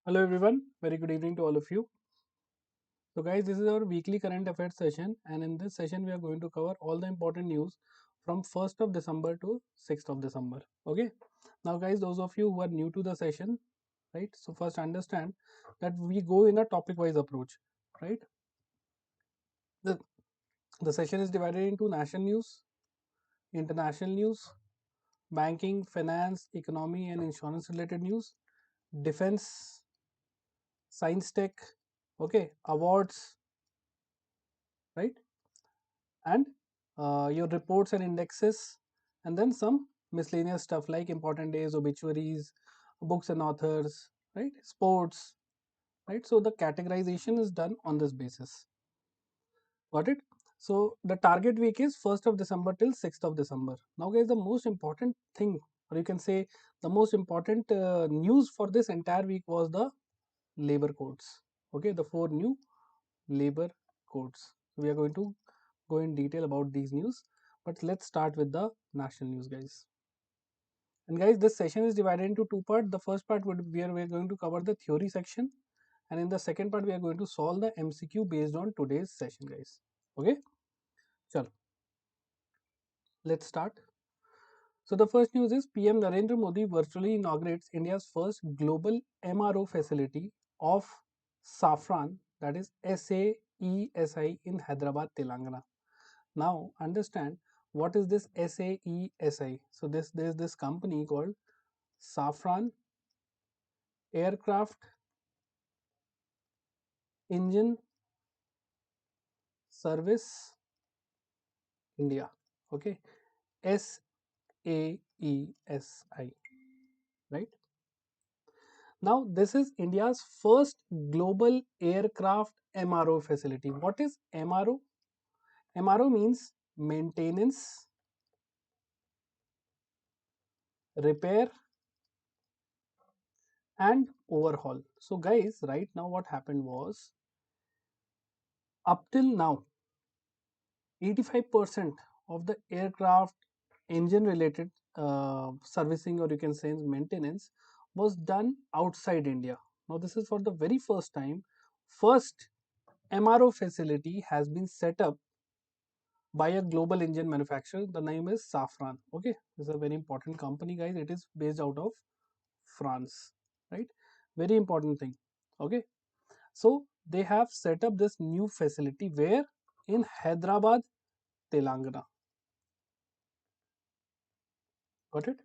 Hello everyone, very good evening to all of you. So guys, this is our weekly current affairs session, and in this session we are going to cover all the important news from 1st of December to 6th of December. Okay. Now guys, those of you who are new to the session, right? So first understand that we go in a topic wise approach, right? The, the session is divided into national news, international news, banking, finance, economy and insurance related news, defense, science tech, okay, awards, right? And your reports and indexes, and then some miscellaneous stuff like important days, obituaries, books and authors, right? Sports, right? So the categorization is done on this basis. Got it? So the target week is 1st of December till 6th of December. Now guys, the most important thing, or you can say the most important news for this entire week was the labor codes. Okay, the 4 new labor codes. We are going to go in detail about these news, but let's start with the national news, guys. And guys, this session is divided into two parts. The first part would where we are going to cover the theory section, and in the second part we are going to solve the MCQ based on today's session, guys. Okay, so let's start. So the first news is PM Narendra Modi virtually inaugurates India's first global MRO facility of saffron, that is SAESI, in Hyderabad, Telangana. Now understand what is this SAESI. So there's this company called Saffron Aircraft Engine Service India. Okay, SAESI, right? Now this is India's first global aircraft MRO facility. What is MRO? MRO means maintenance, repair and overhaul. So guys, right now what happened was, up till now 85% of the aircraft engine related servicing, or you can say maintenance, was done outside India. Now this is for the very first time. First MRO facility has been set up by a global engine manufacturer. The name is Safran. Okay, this is a very important company, guys. It is based out of France, right? Very important thing. Okay, so they have set up this new facility where? In Hyderabad, Telangana. Got it?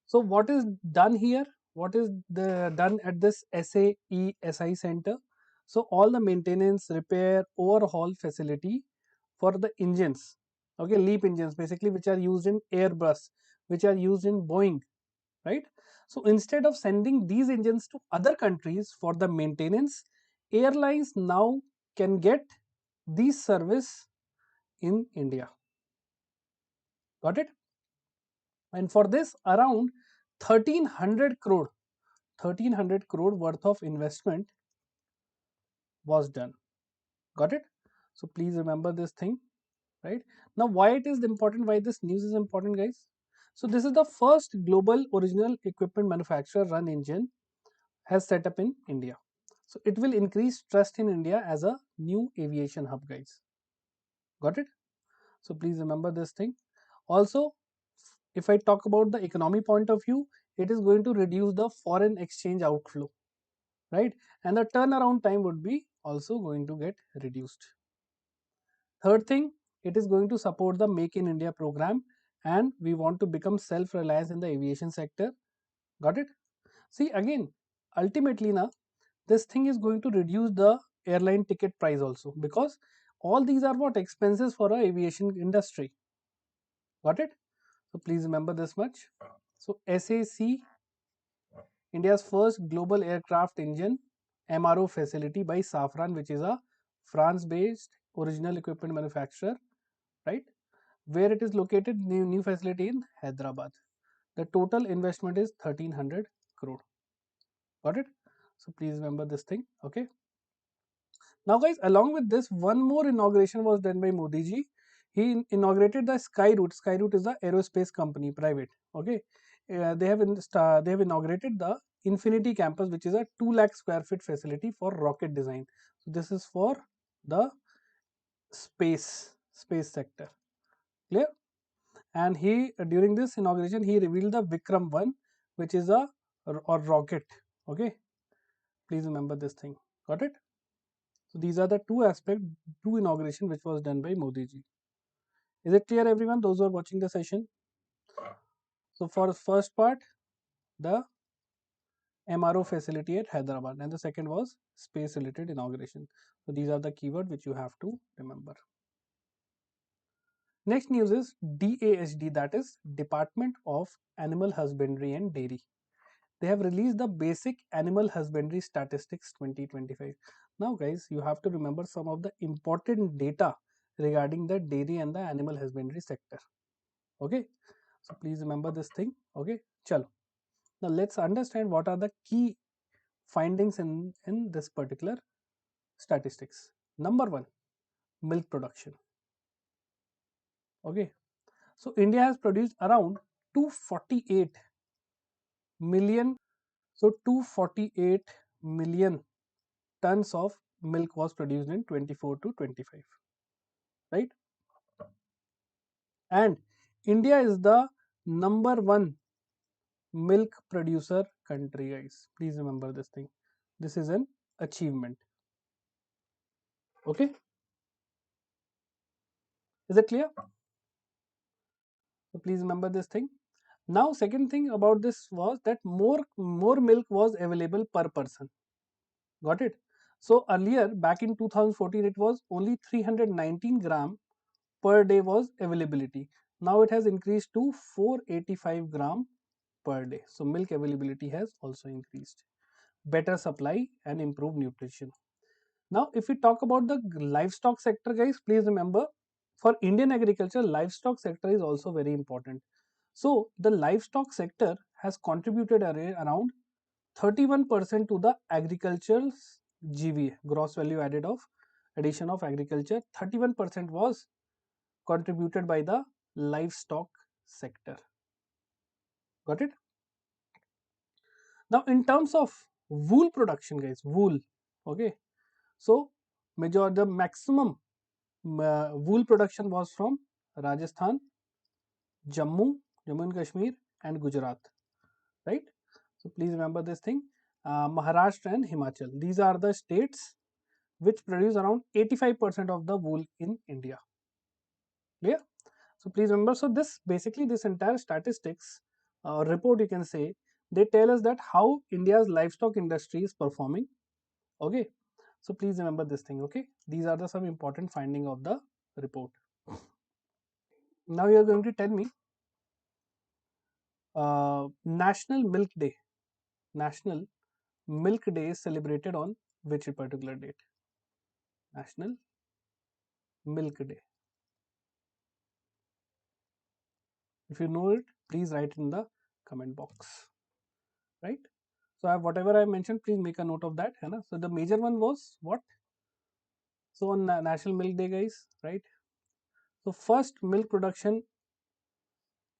So what is done here? What is the done at this SAESI center? So all the maintenance, repair, overhaul facility for the engines, okay, LEAP engines basically, which are used in Airbus, which are used in Boeing, right? So instead of sending these engines to other countries for the maintenance, airlines now can get these service in India. Got it? And for this, around 1300 crore 1300 crore worth of investment was done. Got it? So please remember this thing, right? Now why it is important, why this news is important, guys? So this is the first global original equipment manufacturer run engine has set up in India. So it will increase trust in India as a new aviation hub, guys. Got it? So please remember this thing. Also, if I talk about the economy point of view, it is going to reduce the foreign exchange outflow, right? And the turnaround time would be also going to get reduced. Third thing, it is going to support the Make in India program, and we want to become self-reliant in the aviation sector. Got it? See, again, ultimately now this thing is going to reduce the airline ticket price also, because all these are what expenses for our aviation industry. Got it? So please remember this much. So SAC, India's first global aircraft engine MRO facility by Safran, which is a France-based original equipment manufacturer, right? Where it is located, new facility in Hyderabad. The total investment is 1300 crore. Got it? So please remember this thing. Okay. Now, guys, along with this, one more inauguration was done by Modi ji. He inaugurated the Skyroot. Skyroot is the aerospace company, private. Okay, they have inaugurated the Infinity Campus, which is a 2 lakh square feet facility for rocket design. So this is for the space sector. Clear? And he, during this inauguration, he revealed the Vikram 1, which is a or rocket. Okay, please remember this thing. Got it? So these are the two inauguration which was done by Modi ji. Is it clear, everyone? Those who are watching the session. So for the first part, the MRO facility at Hyderabad, and the second was space related inauguration. So these are the keyword which you have to remember. Next news is DAHD, that is Department of Animal Husbandry and Dairy. They have released the basic animal husbandry statistics 2025. Now guys, you have to remember some of the important data regarding the dairy and the animal husbandry sector. Okay, so please remember this thing. Okay, chalo. Now let's understand what are the key findings in this particular statistics. Number one, milk production. Okay, so India has produced around 248 million. So 248 million tons of milk was produced in 24 to 25, right? And India is the number one milk producer country, guys. Please remember this thing. This is an achievement. Okay, is it clear? So please remember this thing. Now second thing about this was that more milk was available per person. Got it? So earlier back in 2014 it was only 319 gram per day was availability. Now it has increased to 485 gram per day. So milk availability has also increased. Better supply and improved nutrition. Now if we talk about the livestock sector, guys, please remember for Indian agriculture, livestock sector is also very important. So the livestock sector has contributed around 31% to the agriculture's GVA, gross value added of addition of agriculture. 31% was contributed by the livestock sector. Got it? Now in terms of wool production, guys, wool. Okay, so the maximum wool production was from Rajasthan, Jammu and Kashmir, and Gujarat, right? So please remember this thing. Maharashtra and Himachal, these are the states which produce around 85% of the wool in India. Clear? So please remember, so this basically this entire statistics report, you can say, they tell us that how India's livestock industry is performing. Okay, so please remember this thing. Okay, these are the some important finding of the report. Now you are going to tell me National Milk Day. National Milk Day is celebrated on which particular date? National Milk Day. If you know it, please write it in the comment box. Right? So whatever I mentioned, please make a note of that. Hai na? So the major one was what? So on National Milk Day, guys, right? So first milk production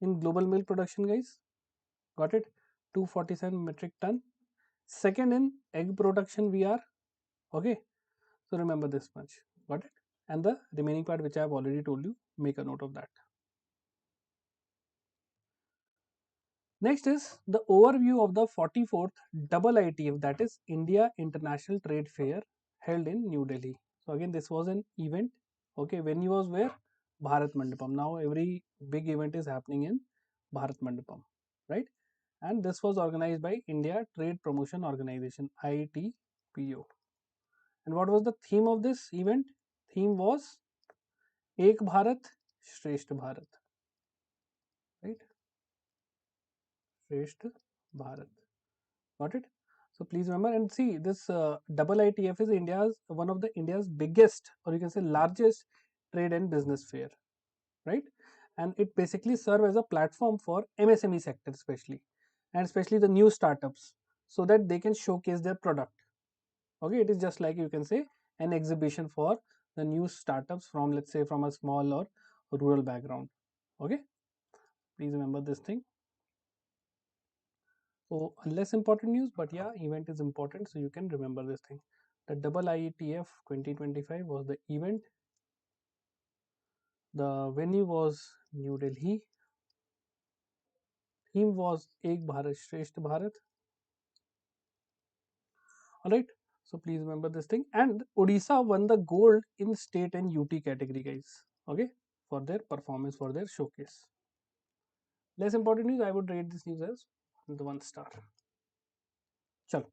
in global milk production, guys, got it? 247 metric ton. Second in egg production, we are okay. So remember this much, got it? And the remaining part which I have already told you, make a note of that. Next is the overview of the 44th IITF, that is India International Trade Fair, held in New Delhi. So again, this was an event. Okay, when he was where? Bharat Mandapam. Now every big event is happening in Bharat Mandapam, right? And this was organized by India Trade Promotion Organization, ITPO. And what was the theme of this event? Theme was Ek Bharat, Shresth Bharat, right? Shresth Bharat. Got it? So please remember and see this IITF is India's one of the India's biggest, or you can say largest, trade and business fair, right? And it basically serve as a platform for MSME sector especially, and especially the new startups, so that they can showcase their product. Okay, it is just like you can say an exhibition for the new startups from, let's say, from a small or rural background. Okay, please remember this thing. So less important news, but yeah, event is important, so you can remember this thing. The double IETF 2025 was the event. The venue was New Delhi. Theme was Ek Bharat Shresth Bharat. Alright, so please remember this thing. And Odisha won the gold in state and UT category, guys. Okay, for their performance, for their showcase. Less important news, I would rate this news as the 1 star. Chalo.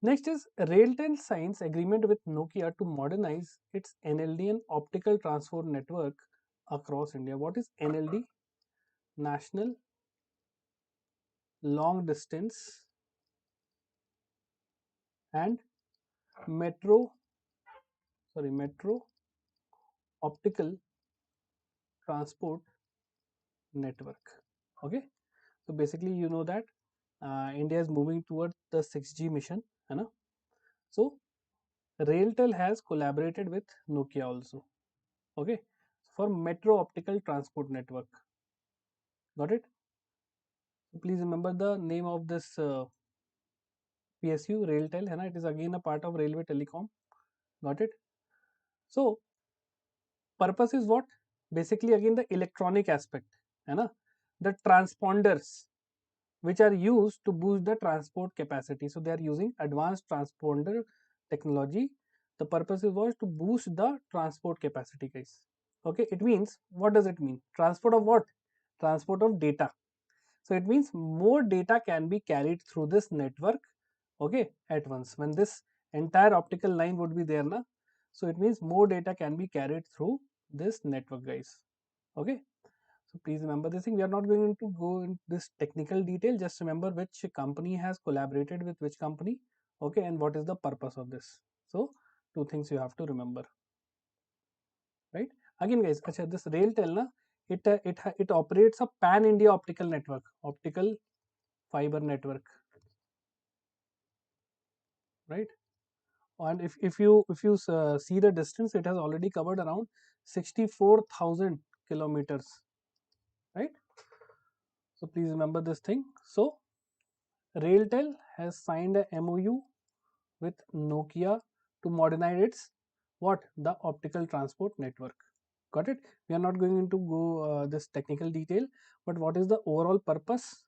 Next is Railtel signs agreement with Nokia to modernize its NLD and optical transport network across India. What is NLD? National Long Distance and Metro Optical Transport Network. Okay, so basically you know that India is moving towards the 6G mission, है ना? So Railtel has collaborated with Nokia also. Okay, for Metro Optical Transport Network. Got it? So please remember the name of this PSU Railtel, है ना? It is again a part of Railway Telecom. Got it? So purpose is what? Basically again the electronic aspect, है ना? The transponders which are used to boost the transport capacity. So they are using advanced transponder technology. The purpose is was to boost the transport capacity, guys. Okay, it means, what does it mean? Transport of what? Transport of data. So it means more data can be carried through this network, okay, at once. When this entire optical line would be there, na, so it means more data can be carried through this network, guys. Okay, so please remember this thing. We are not going to go into this technical detail. Just remember which company has collaborated with which company, okay, and what is the purpose of this. So two things you have to remember, right? Again, guys, acha, this Railtel, na, it operates a pan India optical network, optical fiber network, right? And if you see the distance, it has already covered around 64,000 kilometers, right? So please remember this thing. So Railtel has signed a MOU with Nokia to modernize its what, the optical transport network. Got it? We are not going into go this technical detail, but what is the overall purpose?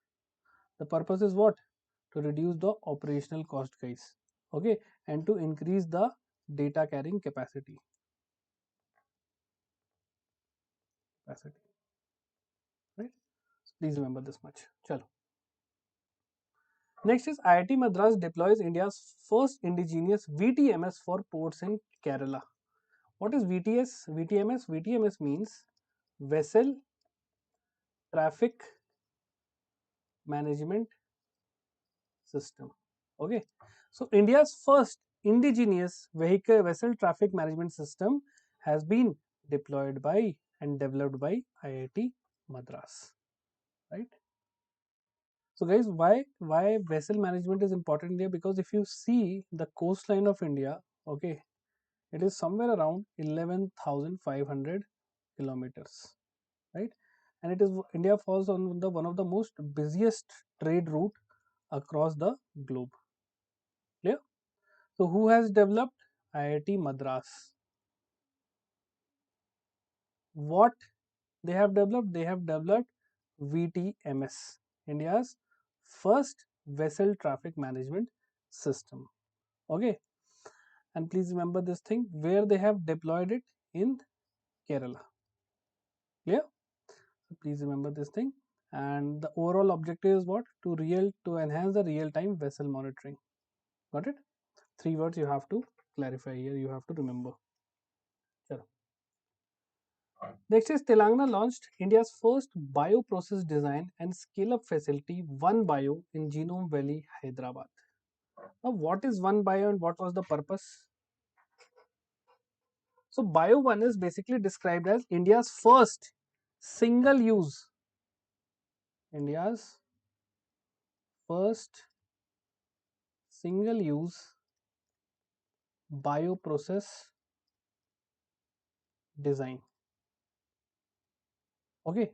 The purpose is what? To reduce the operational cost, guys. Okay, and to increase the data carrying capacity, right? So please remember this much. Chalo. Next is IIT Madras deploys India's first indigenous VTMS for ports in Kerala. What is VTS? VTMS? VTMS means Vessel Traffic Management System. Okay, so India's first indigenous vehicle vessel traffic management system has been deployed by and developed by IIT Madras, right? So guys, why vessel management is important there? Because if you see the coastline of India, okay, it is somewhere around 11,500 kilometers, right? And it is India falls on the one of the most busiest trade route across the globe. Clear? So who has developed? IIT Madras. What they have developed? They have developed VTMS, India's first vessel traffic management system. Okay, and please remember this thing, where they have deployed it in Kerala. Clear? So please remember this thing. And the overall objective is what? To enhance the real time vessel monitoring. Got it? Three words you have to clarify here. You have to remember. Chalo. Next is Telangana launched India's first bioprocess design and scale up facility, One Bio, in Genome Valley, Hyderabad. Now, what is One Bio and what was the purpose? So, Bio One is basically described as India's first single use, India's first single use bioprocess design. Okay.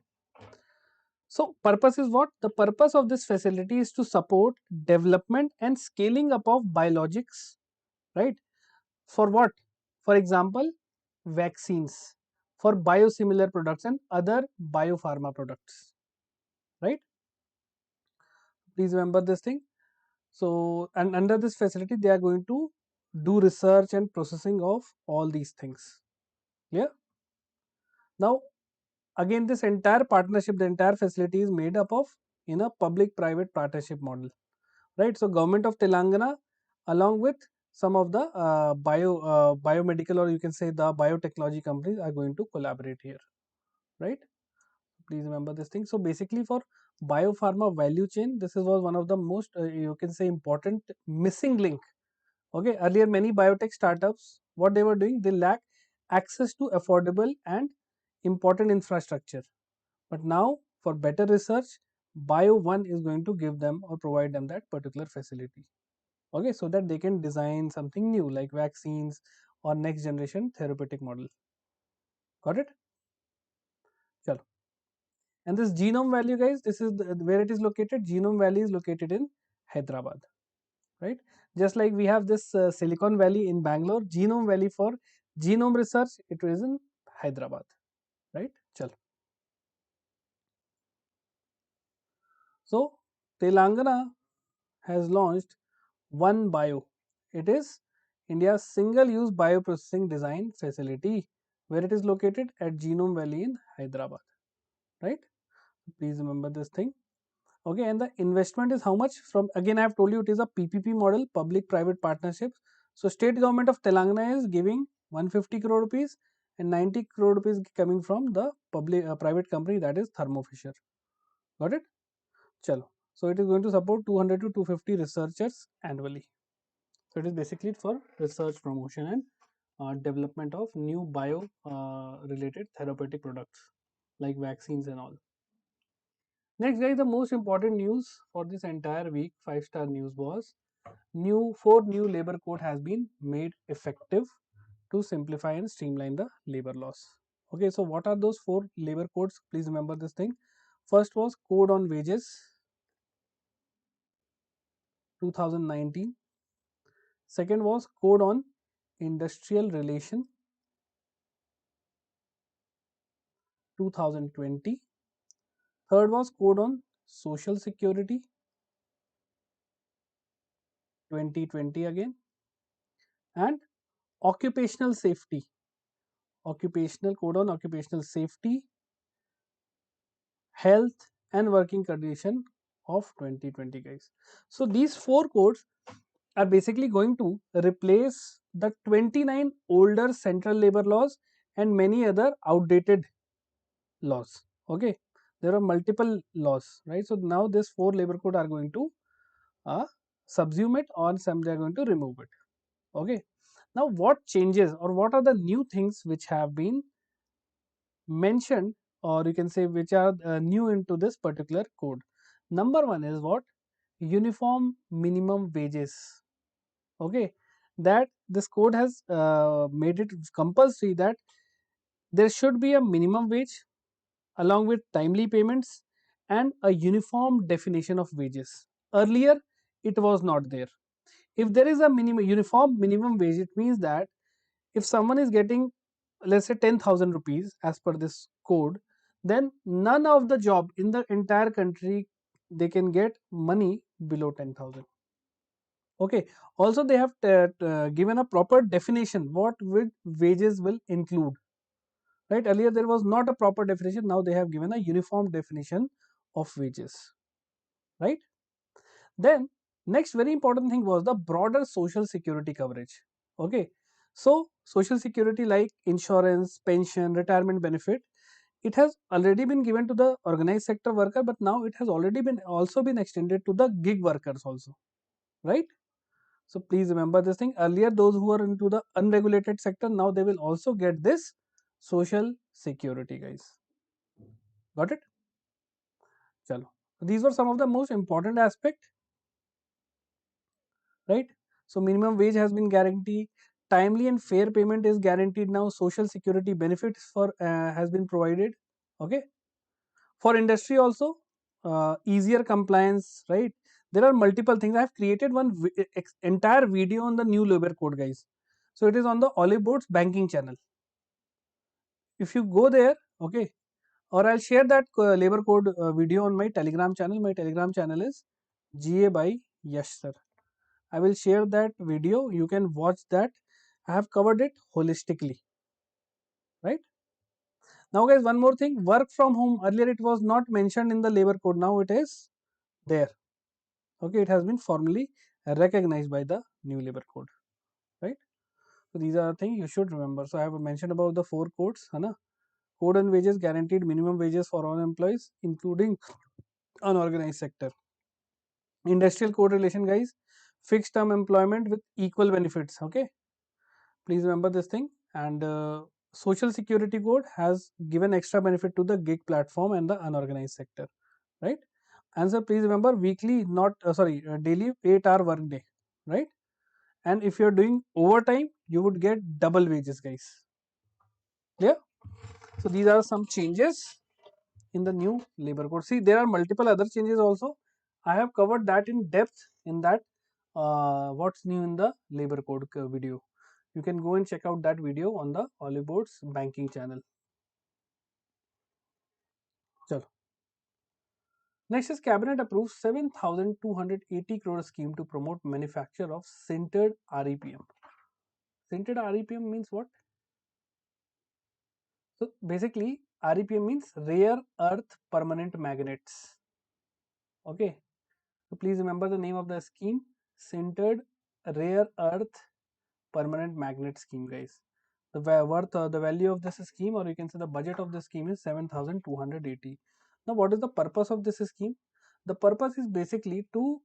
So purpose is what? The purpose of this facility is to support development and scaling up of biologics, right? For what? For example, vaccines, for biosimilar products and other biopharma products, right? Please remember this thing. So, and under this facility, they are going to do research and processing of all these things. Yeah. Now, again, this entire partnership, the entire facility is made up of in a public-private partnership model, right? So, government of Telangana, along with some of the biomedical, or you can say the biotechnology companies, are going to collaborate here, right? Please remember this thing. So, basically, for biopharma value chain, this was one of the most you can say important missing link. Okay, earlier many biotech startups, what they were doing, they lack access to affordable and important infrastructure. But now, for better research, Bio One is going to give them or provide them that particular facility. Okay, so that they can design something new like vaccines or next generation therapeutic model. Got it? Chalo. And this Genome Valley, guys, this is where it is located. Genome Valley is located in Hyderabad, right? Just like we have this Silicon Valley in Bangalore, Genome Valley for genome research, it is in Hyderabad, right? Chalo. So Telangana has launched One Bio. It is India's single-use bioprocessing design facility, where it is located at Genome Valley in Hyderabad, right? Please remember this thing. Okay, and the investment is how much? From again, I have told you it is a PPP model, public-private partnerships. So state government of Telangana is giving 150 crore rupees and 90 crore rupees coming from the public private company, that is Thermo Fisher. Got it? Chalo. So it is going to support 200 to 250 researchers annually. So it is basically for research promotion and development of new bio related therapeutic products like vaccines and all. Next, guys, the most important news for this entire week, 5-star news, was four new labor code has been made effective to simplify and streamline the labor laws. Okay, so what are those four labor codes? Please remember this thing. First was Code on Wages 2019. Second was Code on Industrial Relation 2020. Third was Code on Social Security 2020 again. And Occupational Safety, Occupational Code on Occupational Safety, Health and Working Condition of 2020, guys. So these four codes are basically going to replace the 29 older central labor laws and many other outdated laws. Okay, there are multiple laws, right? So now this four labor code are going to subsume it, or some they are going to remove it. Okay, now what changes or what are the new things which have been mentioned, or you can say which are new into this particular code? Number one is what? Uniform minimum wages. Okay, that this code has made it compulsory that there should be a minimum wage along with timely payments and a uniform definition of wages. Earlier, it was not there. If there is a uniform minimum wage, it means that if someone is getting, let's say, 10,000 rupees as per this code, then none of the job in the entire country they can get money below 10,000. Okay, also they have given a proper definition what wages will include, right? Earlier there was not a proper definition, now they have given a uniform definition of wages, right? Then next very important thing was the broader social security coverage. Okay, so social security like insurance, pension, retirement benefit, it has already been given to the organized sector worker, but now it has already been also been extended to the gig workers also, right? So please remember this thing. Earlier those who are into the unregulated sector, now they will also get this social security, guys. Got it? Chalo. These were some of the most important aspect, right? So minimum wage has been guaranteed, timely and fair payment is guaranteed now, social security benefits for has been provided. Okay, for industry also easier compliance, right? There are multiple things. I have created one entire video on the new labor code, guys. So it is on the Oliveboard's banking channel. If you go there, okay, or I'll share that labor code video on my Telegram channel. My Telegram channel is GA by Yash sir. I will share that video. You can watch that. I have covered it holistically, right? Now, guys, one more thing. Work from home. Earlier, it was not mentioned in the labor code. Now it is there. Okay, it has been formally recognized by the new labor code, right? So these are things you should remember. So I have mentioned about the four codes, है ना? Code on wages, guaranteed minimum wages for all employees, including unorganized sector. Industrial code relation, guys, fixed term employment with equal benefits. Okay, please remember this thing. And social security code has given extra benefit to the gig platform and the unorganized sector, right? Answer, please remember, weekly, not daily 8-hour work day, right? And if you're doing overtime, you would get double wages, guys. Yeah. So these are some changes in the new labor code. See, there are multiple other changes also. I have covered that in depth in that what's new in the labor code video. You can go and check out that video on the Oliveboard's banking channel. Chalo. Next is cabinet approves 7,280 crore scheme to promote manufacture of sintered REPM. Sintered REPM means what? So basically REPM means rare earth permanent magnets. Okay. So please remember the name of the scheme, sintered rare earth permanent magnet scheme, guys. The the value of this scheme, or you can say the budget of this scheme, is 7,280. Now, what is the purpose of this scheme? The purpose is basically to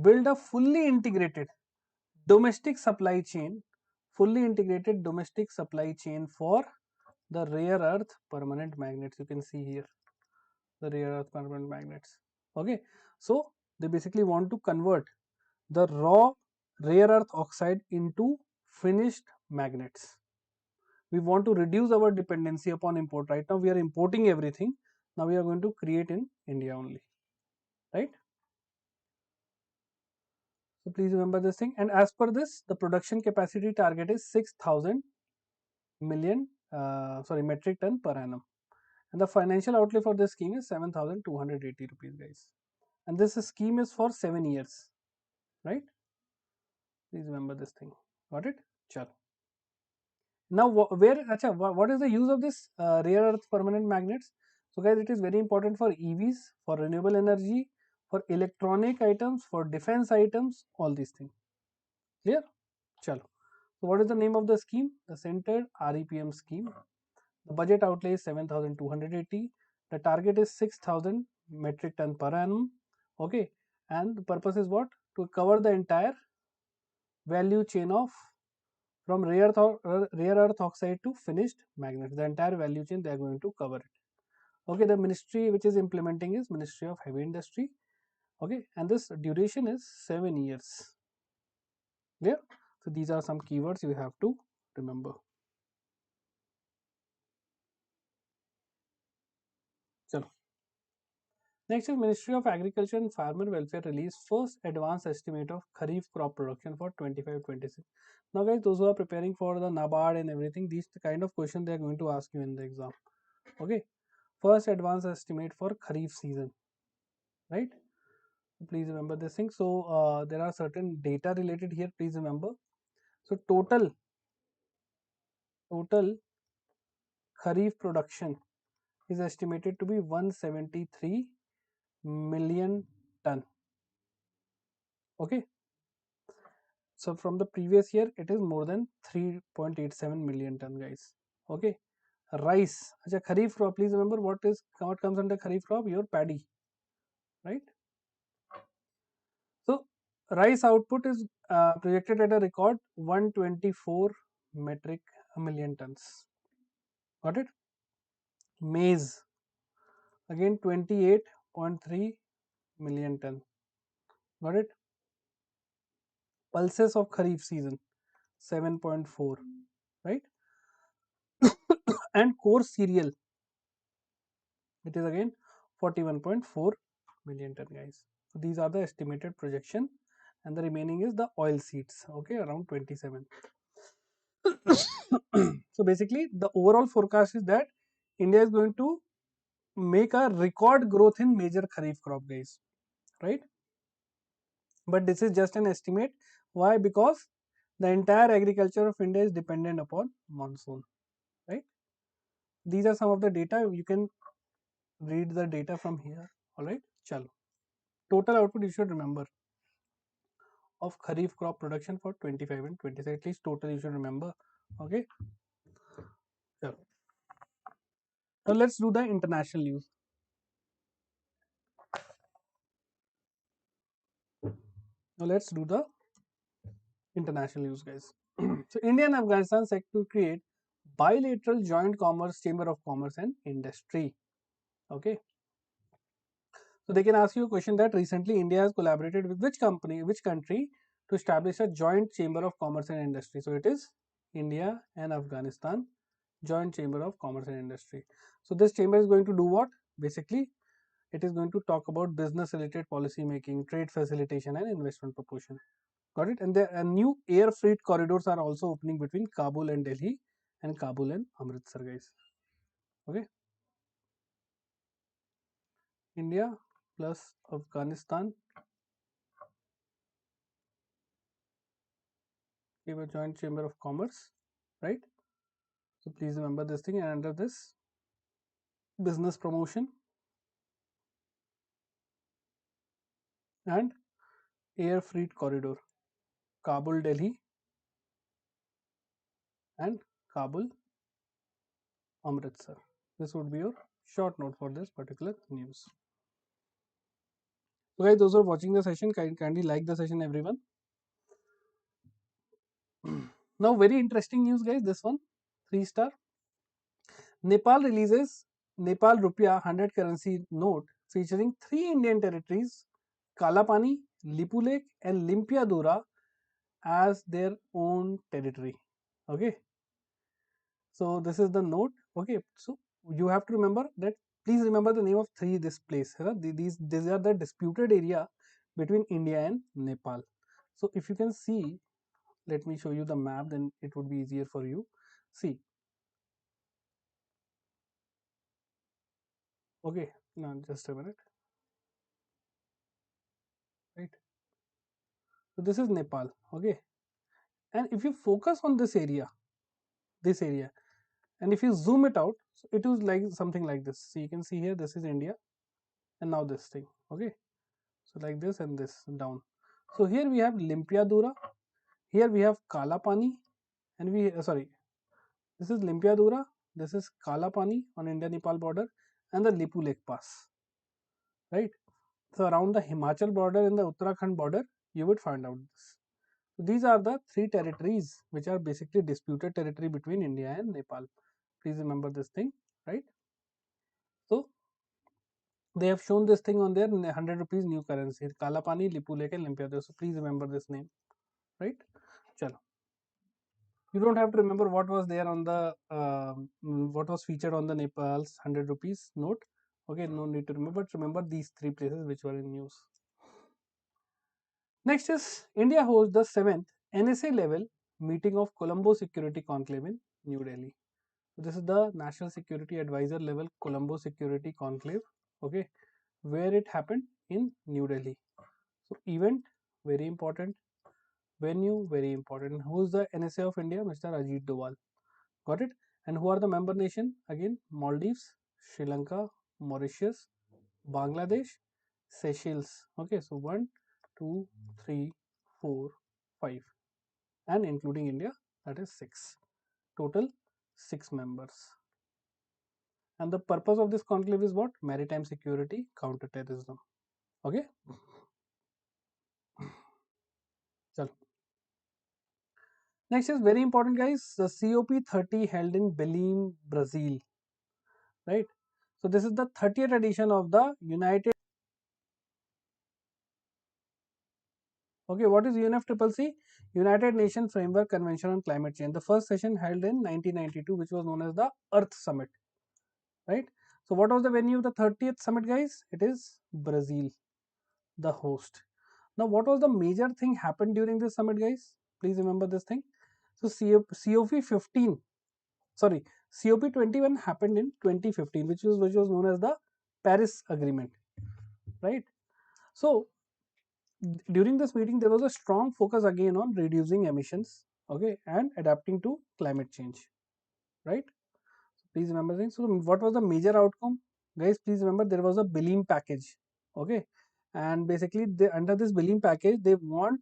build a fully integrated domestic supply chain, for the rare earth permanent magnets. You can see here the rare earth permanent magnets. Okay, so they basically want to convert the raw rare earth oxide into finished magnets. We want to reduce our dependency upon import. Right now we are importing everything. Now we are going to create in India only, right? So please remember this thing. And as per this, the production capacity target is 6,000 metric ton per annum. And the financial outlay for this scheme is 7,280 rupees, guys. And this scheme is for 7 years, right? Please remember this thing. Got it? Chalo. Now, what is the use of this rare earth permanent magnets? So, guys, it is very important for EVs, for renewable energy, for electronic items, for defense items, all these things. Clear? Chalo. So, what is the name of the scheme? The Centered REPM scheme. The budget outlay is 7,280. The target is 6,000 metric ton per annum. Okay. And the purpose is what? To cover the entire value chain of from rare earth oxide to finished magnets. The entire value chain they are going to cover it. Okay, the ministry which is implementing is Ministry of Heavy Industry. Okay, and this duration is 7 years. Yeah. So these are some keywords you have to remember. Chalo. Next is Ministry of Agriculture and Farmer Welfare release first advance estimate of Kharif crop production for 25-26. Now, guys, those who are preparing for the NABARD and everything, these the kind of question they are going to ask you in the exam. Okay, first advance estimate for Kharif season, right? Please remember this thing. So there are certain data related here. Please remember. So total Kharif production is estimated to be 173 million ton. Okay. So from the previous year, it is more than 3.87 million ton, guys. Okay. Rice. Achha, Kharif crop. Please remember what comes under Kharif crop? Your paddy, right? So rice output is projected at a record 124 metric million tons. Got it? Maize again 28.3 million ton. Got it? Pulses of Kharif season 7.4, right? And coarse cereal, it is again 41.4 million ton, guys. So these are the estimated projection, and the remaining is the oil seeds. Okay, around 27. So basically, the overall forecast is that India is going to make a record growth in major kharif crop, guys. Right? But this is just an estimate. Why? Because the entire agriculture of India is dependent upon monsoon. Right? These are some of the data. You can read the data from here. All right. Chalo. Total output you should remember of kharif crop production for 25 and 26. At least total you should remember. Okay. Chalo. Now let's do the international news. Now let's do the international news, guys. So India and Afghanistan set to create bilateral joint commerce chamber of commerce and industry. Okay. So they can ask you a question that recently India has collaborated with which company, which country to establish a joint chamber of commerce and industry. So it is India and Afghanistan joint chamber of commerce and industry. So this chamber is going to do what? Basically, it is going to talk about business related policy making, trade facilitation and investment promotion. Got it? And the new air freight corridors are also opening between Kabul and Delhi and Kabul and Amritsar, guys. Okay. India plus Afghanistan give a joint chamber of commerce, right? So please remember this thing, and under this business promotion and air freight corridor, Kabul Delhi and Kabul Amritsar. This would be your short note for this particular news. So guys, those who are watching the session, kindly like the session, everyone. Now very interesting news, guys. This one, 3-star. Nepal releases Nepal Rupiah 100 currency note featuring 3 Indian territories, Kalapani, Lipu Lake and Limpiadura as their own territory. Okay. So this is the note. Okay. So you have to remember that. Please remember the name of this place. These are the disputed area between India and Nepal. So if you can see, let me show you the map, then it would be easier for you. See. Okay. Now just a minute. Right. So this is Nepal. Okay. And if you focus on this area, and if you zoom it out, so it is like something like this. So you can see here, this is India, and now this thing. Okay. So like this and this down. So here we have Limpiadura, here we have Kalapani, and this is Limpiadura, this is Kalapani on India-Nepal border, and the Lipu Lake Pass, right? So around the Himachal border and the Uttarakhand border, you would find out this. So these are the 3 territories which are basically disputed territory between India and Nepal. Please remember this thing, right? So they have shown this thing on their 100 rupees new currency, Kalapani, Lipu Lake and Limpiadura. So please remember this name, right? Chalo. You don't have to remember what was there on the what was featured on the Nepal's 100 rupees note. Okay, no need to remember, but remember these 3 places which were in news. Next is India hosts the 7th NSA level meeting of Colombo Security Conclave in New Delhi. So this is the National Security Advisor level Colombo Security Conclave. Okay, where it happened in New Delhi. So event very important, venue very important. Who is the NSA of India? Mr. Ajit Doval. Got it? And who are the member nation? Again, Maldives, Sri Lanka, Mauritius, Bangladesh, Seychelles. Okay, so 1, 2, 3, 4, 5, and including India, that is 6. Total 6 members. And the purpose of this conclave is what? Maritime security, counter-terrorism. Okay. Chalo. Next is very important, guys. The COP30 held in Belém, Brazil. Right. So this is the 30th edition of the United. Okay, what is UNFCCC? United Nations Framework Convention on Climate Change. The first session held in 1992, which was known as the Earth Summit. Right. So what was the venue of the 30th summit, guys? It is Brazil, the host. Now, what was the major thing happened during this summit, guys? Please remember this thing. So COP 15, sorry, COP 21 happened in 2015, which was known as the Paris Agreement, right? So during this meeting, there was a strong focus again on reducing emissions, okay, and adapting to climate change, right? Please remember things. So what was the major outcome, guys? Please remember there was a billing package, okay, and basically under this billing package, they want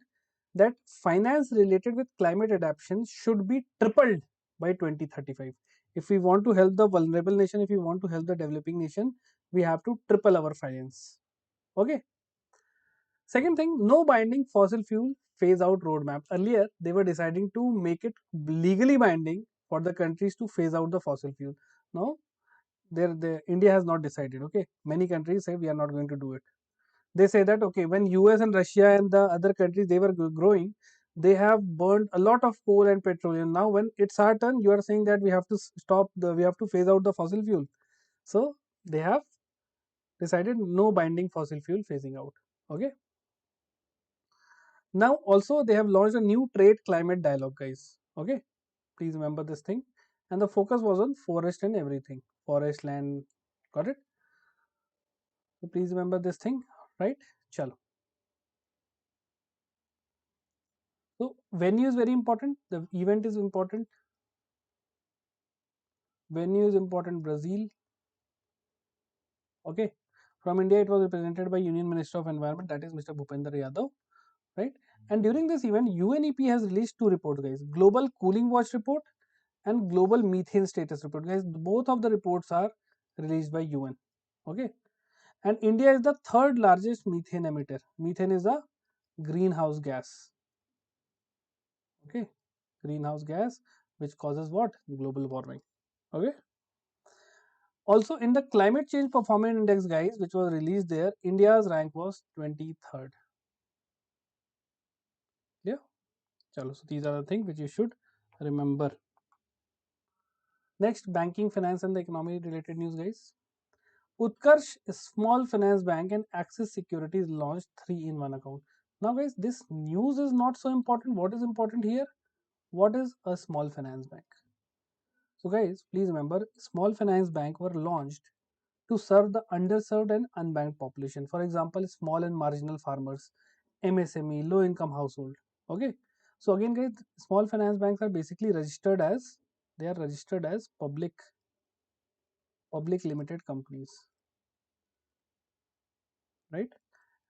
that finance related with climate adaptation should be tripled by 2035. If we want to help the vulnerable nation, if we want to help the developing nation, we have to triple our finance, okay. Second thing, no binding fossil fuel phase out roadmap. Earlier, they were deciding to make it legally binding for the countries to phase out the fossil fuel. Now, India has not decided. Okay, many countries say we are not going to do it. They say that okay, when US and Russia and the other countries they were growing, they have burned a lot of coal and petroleum. Now, when it's our turn, you are saying that we have to we have to phase out the fossil fuel. So they have decided no binding fossil fuel phasing out. Okay. Now also they have launched a new trade climate dialogue, guys. Okay, please remember this thing. And the focus was on forest and everything, forest, land. Got it? So please remember this thing, right? Chalo. So venue is very important. The event is important. Venue is important. Brazil. Okay. From India, it was represented by Union Minister of Environment, that is Mr. Bhupender Yadav, right? And during this event, UNEP has released two reports, guys: Global Cooling Watch Report and Global Methane Status Report. Guys, both of the reports are released by UN. Okay, and India is the third largest methane emitter. Methane is a greenhouse gas. Okay, greenhouse gas which causes what? Global warming. Okay. Also, in the climate change performance index, guys, which was released there, India's rank was 23rd. Yeah. Chalo. So these are the things which you should remember. Next, banking, finance, and the economy related news, guys. Utkarsh Small Finance Bank and Axis Securities launched 3-in-1 account. Now, guys, this news is not so important. What is important here? What is a small finance bank? So, guys, please remember, small finance bank were launched to serve the underserved and unbanked population. For example, small and marginal farmers, MSME, low income household. Okay. So again, guys, small finance banks are basically registered as public limited companies, right?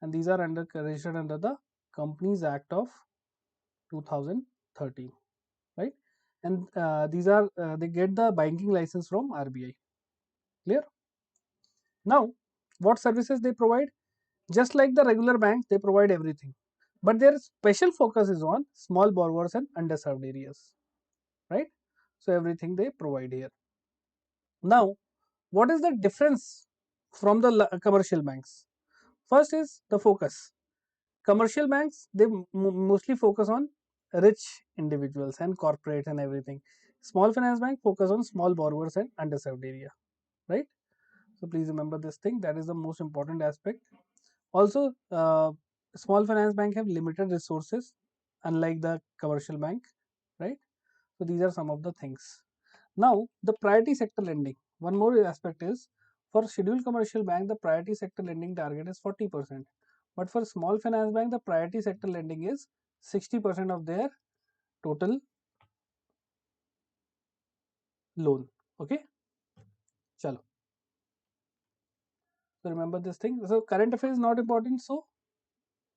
And these are registered under the Companies Act of 2013, right? And these are they get the banking license from RBI. Clear? Now, what services they provide? Just like the regular banks, they provide everything, but their special focus is on small borrowers and underserved areas, right? So everything they provide here. Now, what is the difference from the commercial banks? First is the focus. Commercial banks, they mostly focus on rich individuals and corporates and everything. Small finance bank focus on small borrowers and underserved area, right? So please remember this thing, that is the most important aspect. Also, small finance bank have limited resources unlike the commercial bank, right? So these are some of the things. Now, the priority sector lending, one more aspect is, for scheduled commercial bank, the priority sector lending target is 40%, but for small finance bank, the priority sector lending is 60% of their total loan. Okay, chalo. So remember this thing. So current affairs is not important, so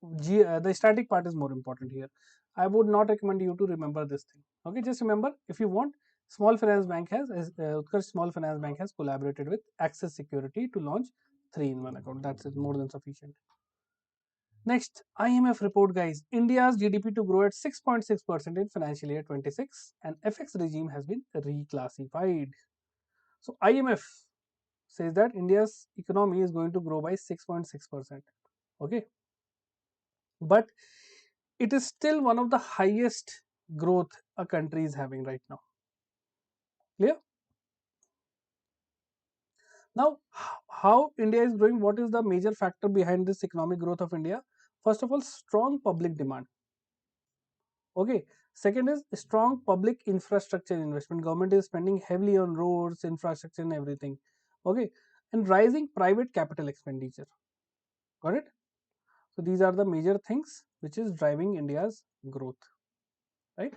the static part is more important here. I would not recommend you to remember this thing. Okay, just remember, if you want, Utkarsh Small Finance Bank has collaborated with Axis Security to launch 3-in-1 account. That's it, more than sufficient. Next, IMF report, guys. India's GDP to grow at 6.6% in financial year 26, and FX regime has been reclassified. So IMF says that India's economy is going to grow by 6.6%. Okay, but it is still one of the highest growth a country is having right now. Clear? Now, how India is growing? What is the major factor behind this economic growth of India? First of all, strong public demand. Okay. Second is strong public infrastructure investment. Government is spending heavily on roads, infrastructure, and everything. Okay. And rising private capital expenditure. Got it? So these are the major things which is driving India's growth. Right?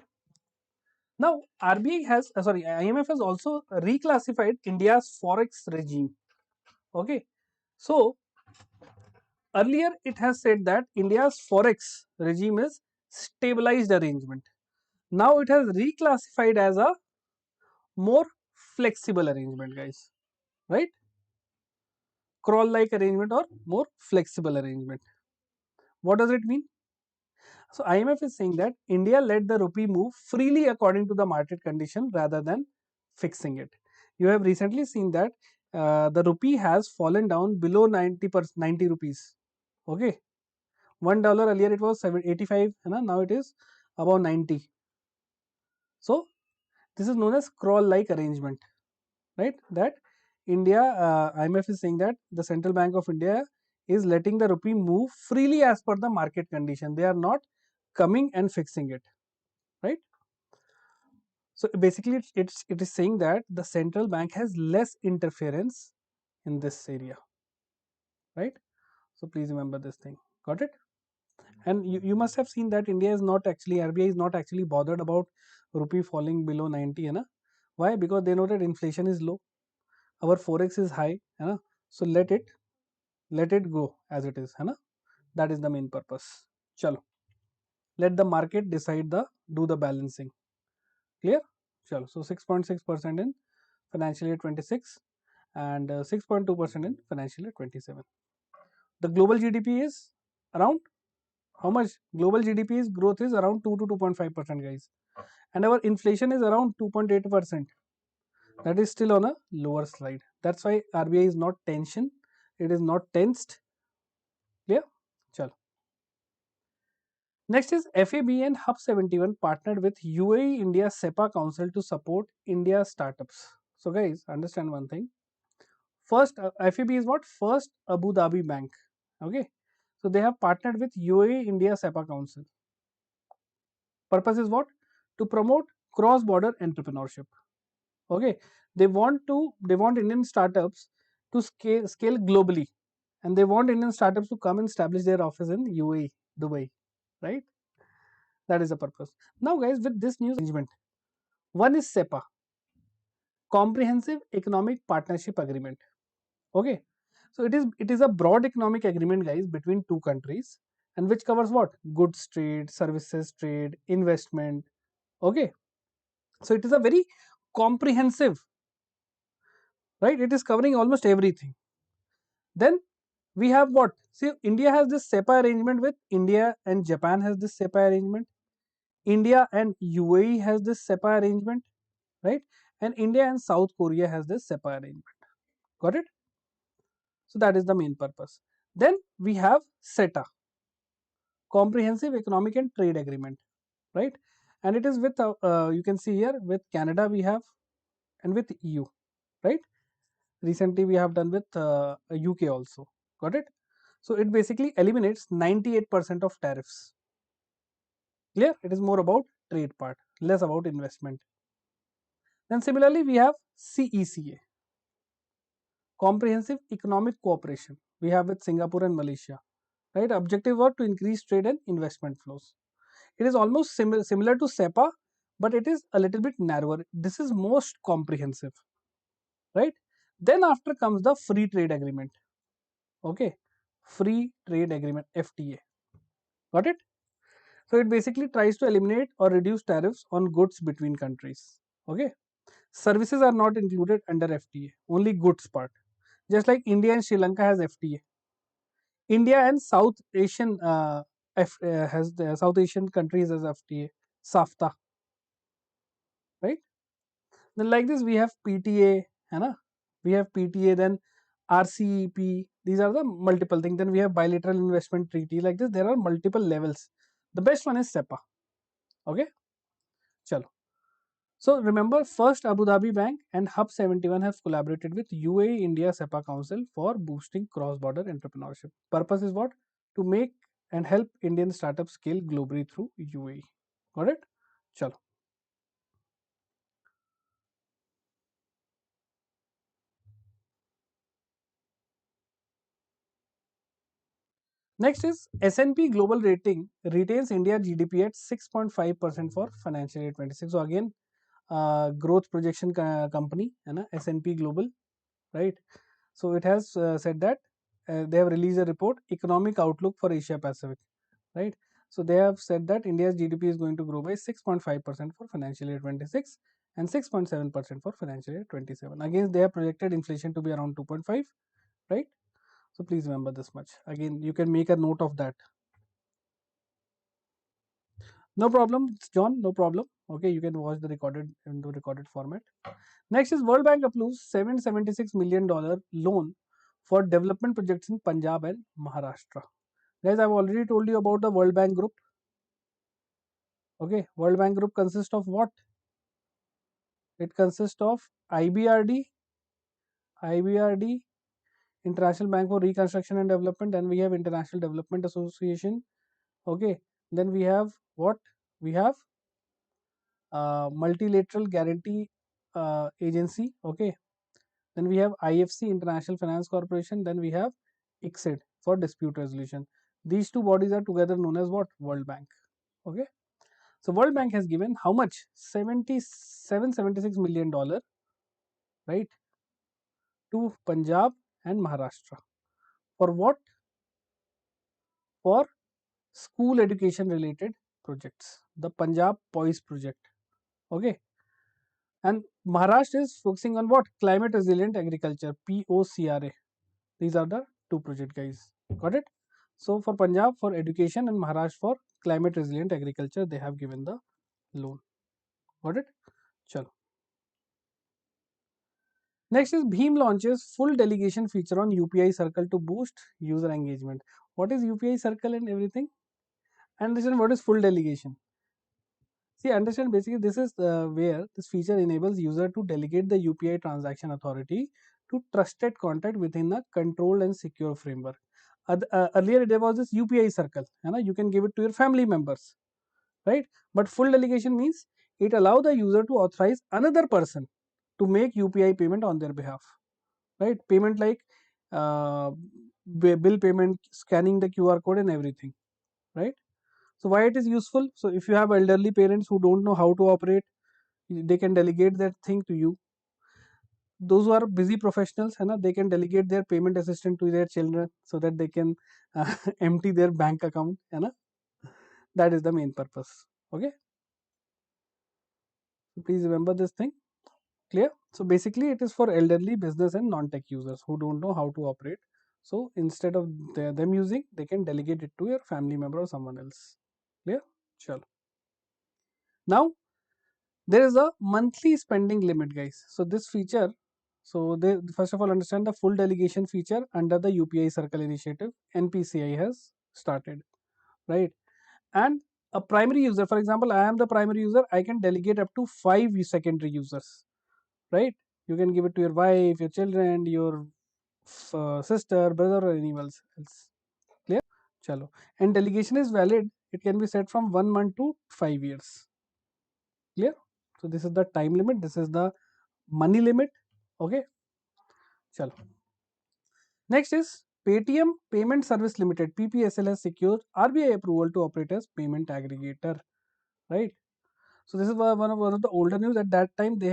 Now, RBI has, sorry, IMF has also reclassified India's forex regime. Okay. So earlier it has said that India's forex regime is stabilized arrangement. Now it has reclassified as a more flexible arrangement, guys. Right? Crawl like arrangement or more flexible arrangement. What does it mean? So IMF is saying that India let the rupee move freely according to the market condition rather than fixing it. You have recently seen that the rupee has fallen down below 90 rupees. Okay, $1 earlier it was 85, now it is about 90. So this is known as crawl like arrangement, right? That India, IMF is saying that the Central Bank of India is letting the rupee move freely as per the market condition. They are not coming and fixing it, right? So basically, it is saying that the central bank has less interference in this area, right? So please remember this thing. Got it? And you must have seen that India is not actually, RBI is not actually bothered about rupee falling below 90, why? Because they know that inflation is low, our forex is high, so let it go as it is, that is the main purpose. Chalo, let the market decide the do the balancing. Clear? Chalo, so 6.6% in financial year 26 and 6.2% in financial year 27. The global GDP is around how much? Global GDP's growth is around 2 to 2.5%, guys, and our inflation is around 2.8%. That is still on a lower slide. That's why RBI is not tension. It is not tensed. Clear? Chalo. Next is FAB and Hub 71 partnered with UAE India SEPA Council to support India startups. So guys, understand one thing. First, FAB is what? First Abu Dhabi Bank. Okay. So they have partnered with UAE India SEPA Council. Purpose is what? To promote cross-border entrepreneurship. Okay. They want Indian startups to scale globally, and they want Indian startups to come and establish their office in UAE, Dubai, right? That is the purpose. Now, guys, with this news arrangement, one is SEPA, Comprehensive Economic Partnership Agreement. Okay, so it is a broad economic agreement, guys, between two countries, and which covers what? Goods trade, services trade, investment. Okay, so it is a very comprehensive, right? It is covering almost everything. Then we have what? See, India has this SEPA arrangement with India, and Japan has this SEPA arrangement. India and UAE has this SEPA arrangement, right? And India and South Korea has this SEPA arrangement. Got it? So that is the main purpose. Then we have SETA, Comprehensive Economic and Trade Agreement, right? And it is with you can see here with Canada we have, and with EU, right? Recently we have done with UK also. Got it? So it basically eliminates 98% of tariffs. Clear? It is more about trade part, less about investment. Then similarly we have CECA, Comprehensive Economic Cooperation. We have with Singapore and Malaysia, right? Objective was to increase trade and investment flows. It is almost similar to SEPA, but it is a little bit narrower. This is most comprehensive, right? Then after comes the Free Trade Agreement. Okay, Free Trade Agreement, FTA. Got it? So it basically tries to eliminate or reduce tariffs on goods between countries. Okay, services are not included under FTA, only goods part. Just like India and Sri Lanka has FTA. India and South Asian has the South Asian countries as FTA, SAFTA, right? Then like this we have PTA, we have PTA, then RCEP. These are the multiple things. Then we have bilateral investment treaty. Like this, there are multiple levels. The best one is SEPA. Okay, chalo. So remember, first Abu Dhabi Bank and Hub 71 have collaborated with UAE India SEPA Council for boosting cross-border entrepreneurship. Purpose is what? To make and help Indian startups scale globally through UAE. Got it? Chalo. Next is S&P Global Rating retains India GDP at 6.5% for financial year 26. So again, growth projection company, है ना, S&P Global, right? So it has said that they have released a report, Economic Outlook for Asia Pacific, right? So they have said that India's GDP is going to grow by 6.5% for financial year 26 and 6.7% for financial year 27. Again, they have projected inflation to be around 2.5, right? So please remember this much. Again, you can make a note of that. No problem, John. No problem. Okay, you can watch the recorded in the recorded format. Next is World Bank approves $776 million loan for development projects in Punjab and Maharashtra. Guys, I've already told you about the World Bank Group. Okay, World Bank Group consists of what? It consists of IBRD, International Bank for Reconstruction and Development. Then we have International Development Association. Okay, then we have what? We have Multilateral Guarantee Agency. Okay, then we have IFC, International Finance Corporation. Then we have ICSID for dispute resolution. These two bodies are together known as what? World Bank. Okay. So World Bank has given how much? $76 million, right, to Punjab and Maharashtra. For what? For school education related projects. The Punjab Poise project. Okay. And Maharashtra is focusing on what? Climate resilient agriculture, POCRA. These are the two project, guys. Got it? So for Punjab for education and Maharashtra for climate resilient agriculture, they have given the loan. Got it? Chalo. Next is Bheem launches full delegation feature on UPI Circle to boost user engagement. What is UPI Circle and everything? Understand what is full delegation. See, understand basically this is where this feature enables user to delegate the UPI transaction authority to trusted contact within a controlled and secure framework. Earlier there was this UPI Circle, you can give it to your family members, right? But full delegation means it allows the user to authorize another person to make UPI payment on their behalf, right? Payment like uh, bill payment, scanning the QR code and everything, right? So why it is useful? So if you have elderly parents who don't know how to operate, they can delegate that thing to you. Those who are busy professionals, they can delegate their payment assistant to their children so that they can empty their bank account. That is the main purpose. Okay, so please remember this thing. Clear? So basically it is for elderly, business and non-tech users who don't know how to operate. So instead of them using, they can delegate it to your family member or someone else. Clear? Sure. Now there is a monthly spending limit, guys. So this feature, so they first of all understand the full delegation feature under the UPI Circle initiative NPCI has started, right? And a primary user, for example, I am the primary user, I can delegate up to 5 secondary users, right? You can give it to your wife, your children, your sister, brother, or anyone else. Clear? Chalo. And delegation is valid. It can be set from 1 month to 5 years. Clear? So this is the time limit. This is the money limit. Okay. Chalo. Next is Paytm Payment Service Limited. PPSL has secured RBI approval to operate as payment aggregator. Right. So this is one of the older news. At that time, they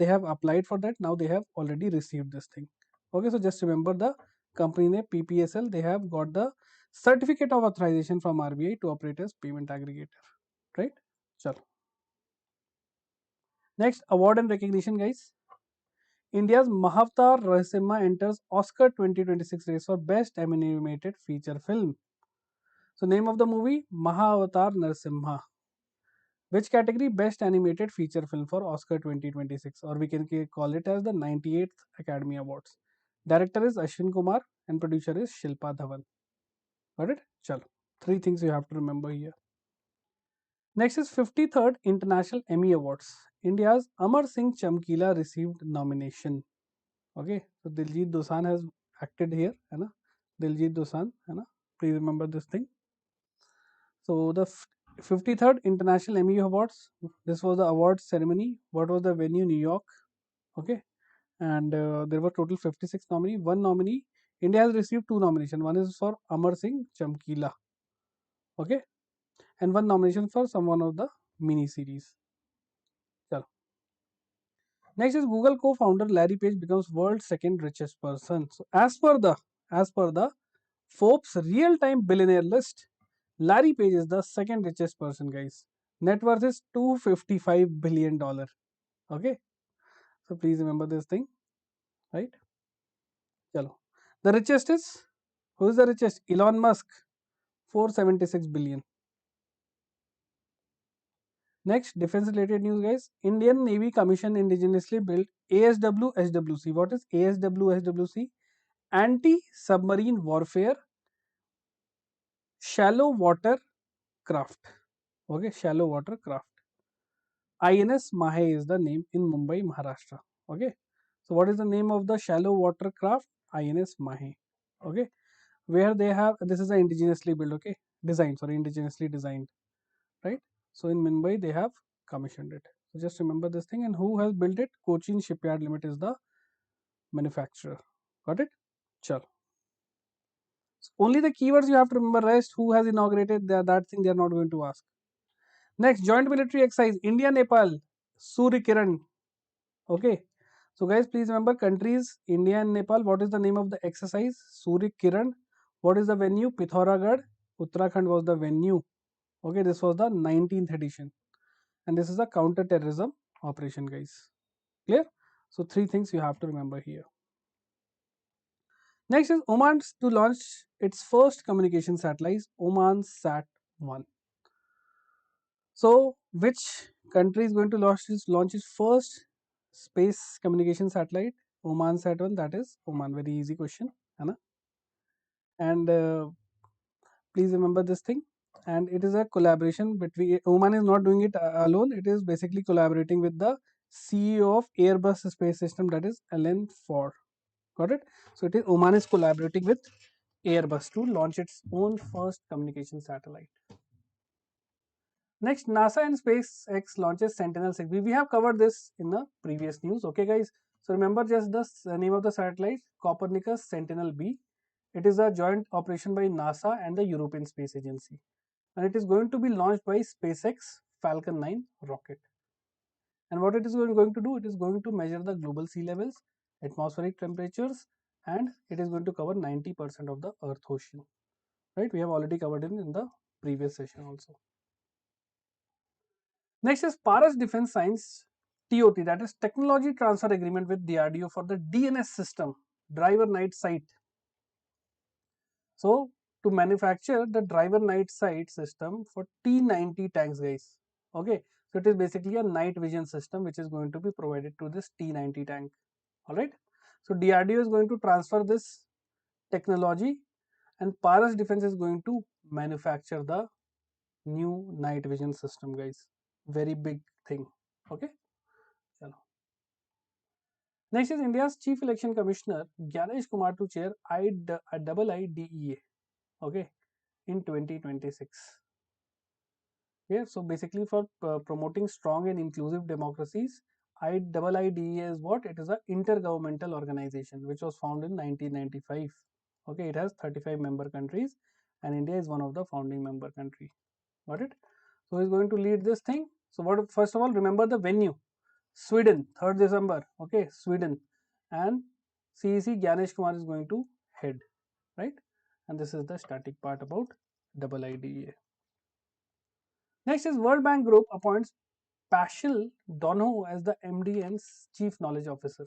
have applied for that. Now they have already received this thing. Okay, so just remember the company name PPSL. They have got the certificate of authorization from RBI to operate as payment aggregator. Right? Chalo. Next, award and recognition, guys. India's Mahavatar Narasimha enters Oscar 2026 race for best animated feature film. So name of the movie Mahavatar Narasimha. Which category? Best Animated Feature Film for Oscar 2026, or we can call it as the 98th Academy Awards. Director is Ashwin Kumar and producer is Shilpa Dhawan. Got it? Chalo. Three things you have to remember here. Next is 53rd International Emmy Awards. India's Amar Singh Chamkila received nomination. Okay, so Diljit Dosanjh has acted here, है ना? Diljit Dosanjh, है ना? Please remember this thing. So the 53rd International Emmy Awards. This was the awards ceremony. What was the venue? New York. Okay, and there were total 56 nominees. One nominee. India has received two nominations. One is for Amar Singh Chamkila. Okay, and one nomination for someone of the mini series. Chalo. Next is Google co-founder Larry Page becomes world's second richest person. So as per the Forbes real-time billionaire list, Larry Page is the second richest person, guys. Net worth is $255 billion. Okay, so please remember this thing, right? Chalo. The richest is, who is the richest? Elon Musk, 476 billion. Next, defense related news, guys. Indian Navy Commission indigenously built ASW SWC. What is ASW SWC? Anti submarine warfare shallow water craft. Okay, shallow water craft. INS Mahe is the name in Mumbai, Maharashtra. Okay, so what is the name of the shallow water craft? INS Mahe. Okay, where they have, this is a indigenously built, okay, designed, sorry, indigenously designed, right? So in Mumbai they have commissioned it. So just remember this thing. And who has built it? Cochin Shipyard Limited is the manufacturer. Got it? Chal. So only the keywords you have to remember. Rest, who has inaugurated that thing, they are not going to ask. Next, joint military exercise India Nepal Surya Kiran. Okay, so guys, please remember countries India and Nepal. What is the name of the exercise? Surya Kiran. What is the venue? Pithoragarh, Uttarakhand was the venue. Okay, this was the 19th edition, and this is a counter-terrorism operation, guys. Clear? So three things you have to remember here. Next is Oman to launch its first communication satellite, Oman Sat 1. So which country is going to launch its first space communication satellite? Oman Sat 1, that is Oman. Very easy question. Anna. And please remember this thing. And it is a collaboration between, Oman is not doing it alone. It is basically collaborating with the CEO of Airbus Space System, that is Alan Ford. Got it? So it is Oman is collaborating with Airbus to launch its own first communication satellite. Next, NASA and SpaceX launches Sentinel-6. We have covered this in the previous news. Okay, guys. So remember just the name of the satellite, Copernicus Sentinel-B. It is a joint operation by NASA and the European Space Agency, and it is going to be launched by SpaceX Falcon 9 rocket. And what it is going to do? It is going to measure the global sea levels, atmospheric temperatures, and it is going to cover 90% of the Earth ocean. Right? We have already covered it in the previous session also. Next is Paras Defense Science TOT, that is Technology Transfer Agreement with DRDO for the DNS system, Driver Night Sight. So to manufacture the Driver Night Sight system for T-90 tanks, guys. Okay, so it is basically a night vision system which is going to be provided to this T-90 tank. Alright, so DRDO is going to transfer this technology, and Paras Defense is going to manufacture the new night vision system, guys. Very big thing. Okay. Chalo. Next is India's Chief Election Commissioner Gyanesh Kumar to chair IIDEA. Okay, in 2026. Yeah, so basically for promoting strong and inclusive democracies, IIDEA is what? It is an intergovernmental organization which was founded in 1995. Okay, it has 35 member countries, and India is one of the founding member country. Got it? So he's going to lead this thing. So what? First of all, remember the venue. Sweden, 3rd December. Okay, Sweden. And CEC Gyanesh Kumar is going to head, right? And this is the static part about IIDEA. Next is World Bank Group appoints Paschal Donohue as the MD and Chief Knowledge Officer.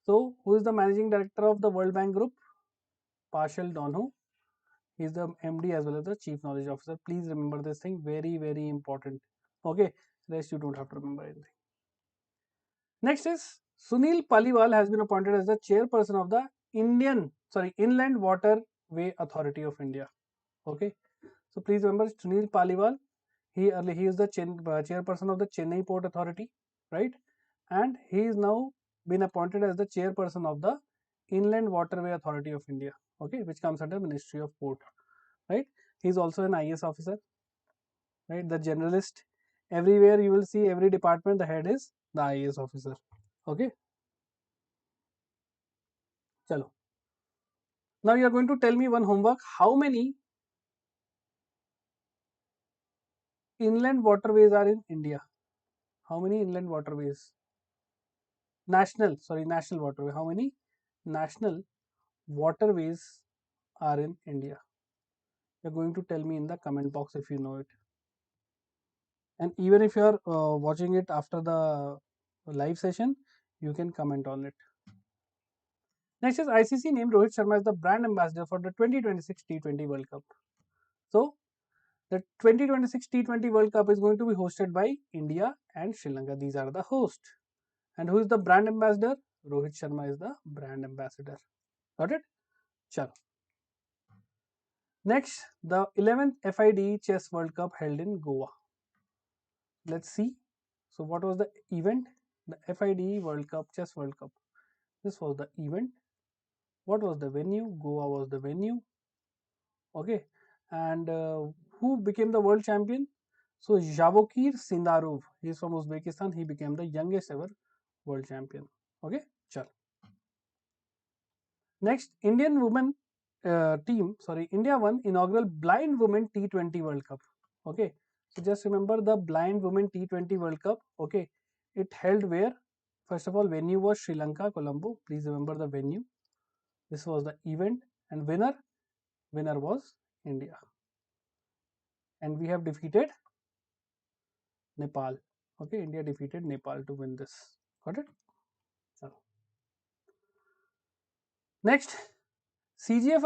So who is the Managing Director of the World Bank Group? Paschal Donohue. He is the MD as well as the Chief Knowledge Officer. Please remember this thing. Very, very important. Okay, rest you don't have to remember anything. Next is Sunil Paliwal has been appointed as the chairperson of the Inland Waterway Authority of India. Okay, so please remember Sunil Paliwal. he is the chairperson of the Chennai Port Authority, right? And he is now been appointed as the chairperson of the Inland Waterway Authority of India, okay, which comes under Ministry of Port, right? He is also an IS officer, right? The generalist. Everywhere you will see, every department, the head is the IS officer, okay. Chalo. Now you are going to tell me one homework. How many inland waterways are in India? How many inland waterways? National waterway. How many national waterways are in India? You're going to tell me in the comment box if you know it. And even if you are watching it after the live session, you can comment on it. Next is ICC named Rohit Sharma as the brand ambassador for the 2026 T20 World Cup. So, the 2026 T20 World Cup is going to be hosted by India and Sri Lanka. These are the hosts. And who is the brand ambassador? Rohit Sharma is the brand ambassador. Got it? Chalo. Next, the 11th FIDE Chess World Cup held in Goa. Let's see. So, what was the event? The FIDE World Cup, Chess World Cup. This was the event. What was the venue? Goa was the venue. Okay. And who became the world champion? So, Javokir Sindarov. He is from Uzbekistan. He became the youngest ever world champion. Okay. Chal. Next, Indian women India won inaugural Blind Women T20 World Cup. Okay, so just remember the Blind Women T20 World Cup. Okay, it held where? First of all, venue was Sri Lanka, Colombo. Please remember the venue. This was the event, and winner was India, and we have defeated Nepal. Okay, India defeated Nepal to win this. Got it? So, next, CGF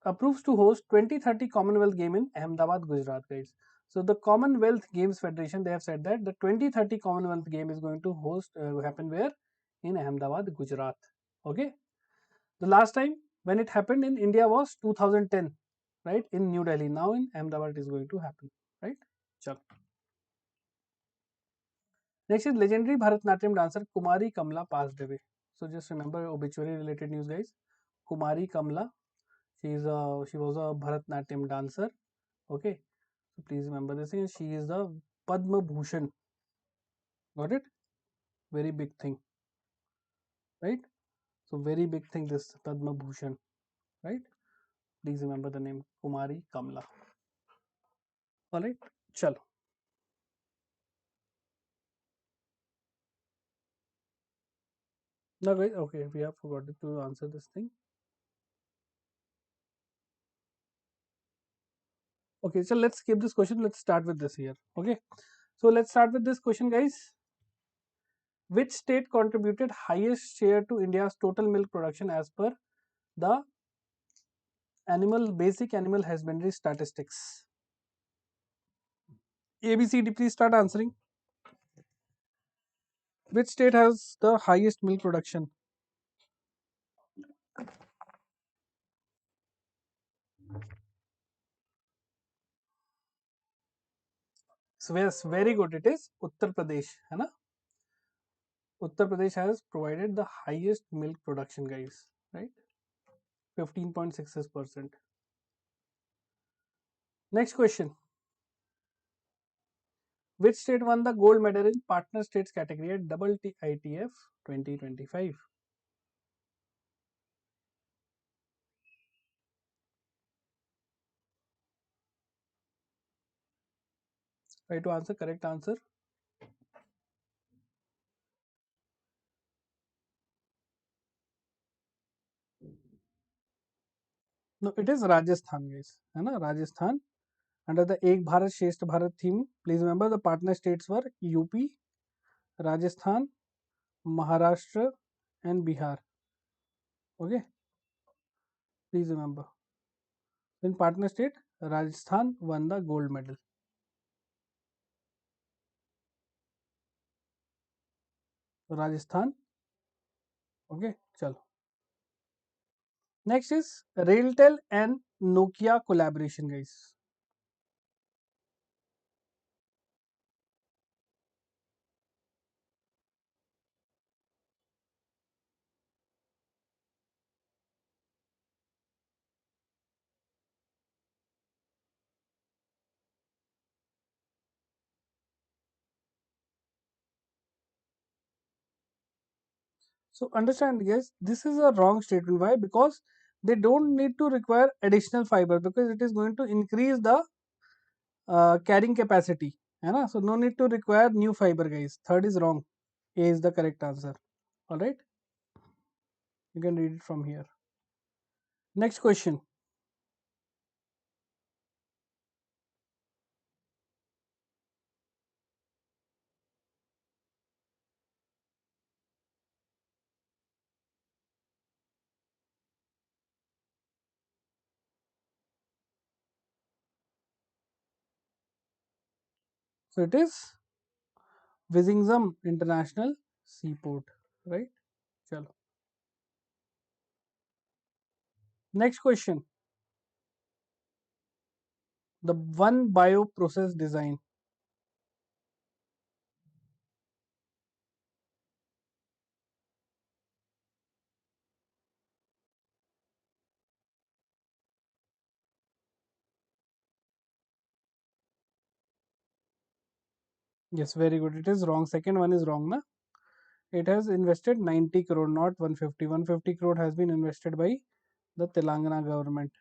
approves to host 2030 Commonwealth Game in Ahmedabad, Gujarat, guys. So the Commonwealth Games Federation, they have said that the 2030 Commonwealth Game is going to happen where? In Ahmedabad, Gujarat. Okay. The last time when it happened in India was 2010, right? In New Delhi. Now in Ahmedabad it is going to happen, right? Chal. Next is legendary Bharatnatyam dancer Kumari Kamla passed away. So just remember obituary related news, guys. Kumari Kamla, she was a Bharatnatyam dancer. Okay, so please remember this thing. She is the Padma Bhushan. Got it? Very big thing, right? So very big thing. This Padma Bhushan, right? Please remember the name Kumari Kamla. All right, chalo. Now, guys, okay, we have forgotten to answer this thing. Okay, so let's skip this question. Let's start with this here. Okay, so let's start with this question, guys. Which state contributed highest share to India's total milk production as per the basic animal husbandry statistics? ABCD, please start answering. Which state has the highest milk production? So yes, very good. It is Uttar Pradesh, है ना? Uttar Pradesh has provided the highest milk production, guys. Right? 15.66%. Next question. Which state won the gold medal in partner states category at WTITF 2025? Try to answer. Correct answer. No, it is Rajasthan, guys. है ना? Rajasthan. Under the Ek Bharat Shresth Bharat theme, please remember the partner states were UP, Rajasthan, Maharashtra, and Bihar. Okay, please remember. In partner state, Rajasthan won the gold medal. Rajasthan. Okay, chalo. Next is Railtel and Nokia collaboration, guys. So understand, yes, this is a wrong statement. Why? Because they don't need to require additional fiber, because it is going to increase the carrying capacity, है ना? So no need to require new fiber, guys. Third is wrong. A is the correct answer. All right, you can read it from here. Next question. So it is Vizhinjam International Seaport, right? Chalo. Next question. The one bioprocess design. Yes, very good. It is wrong. Second one is wrong, na? It has invested 90 crore, not 150. 150 crore has been invested by the Telangana government,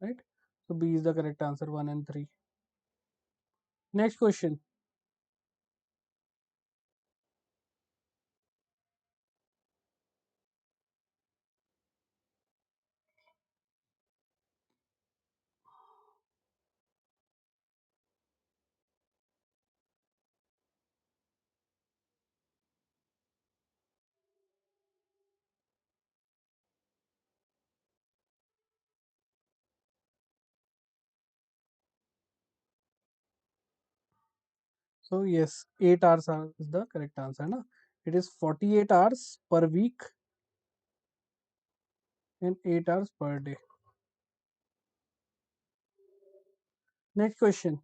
right? So B is the correct answer, 1 and 3. Next question. So yes, 8 hours is the correct answer, na? It is 48 hours per week and 8 hours per day. Next question.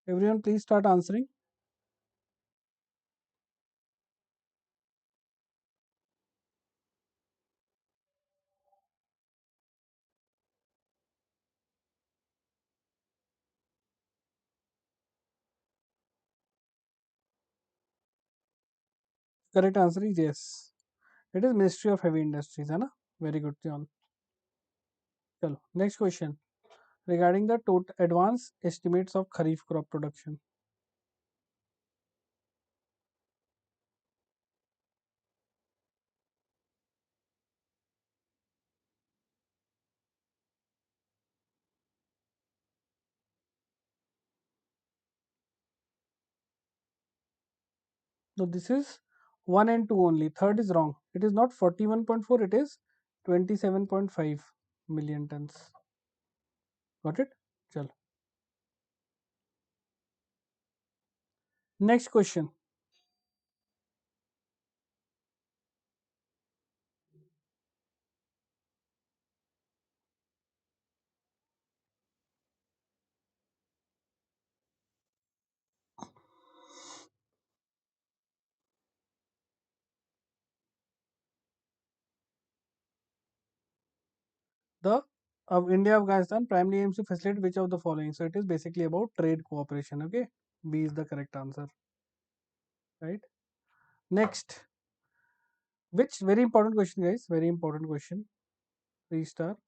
Everyone please start answering. Correct answer is yes. It is Ministry of Heavy Industries, है ना? Very good, John. चलो, next question. Regarding the total advance estimates of Kharif crop production. So this is 1 and 2 only. Third is wrong. It is not 41.4, it is 27.5 million tons. Got it? Chalo. Next question. The of India Afghanistan primarily aims to facilitate which of the following? So it is basically about trade cooperation. Okay, B is the correct answer. Right. Next, which very important question, guys. Very important question. Restart.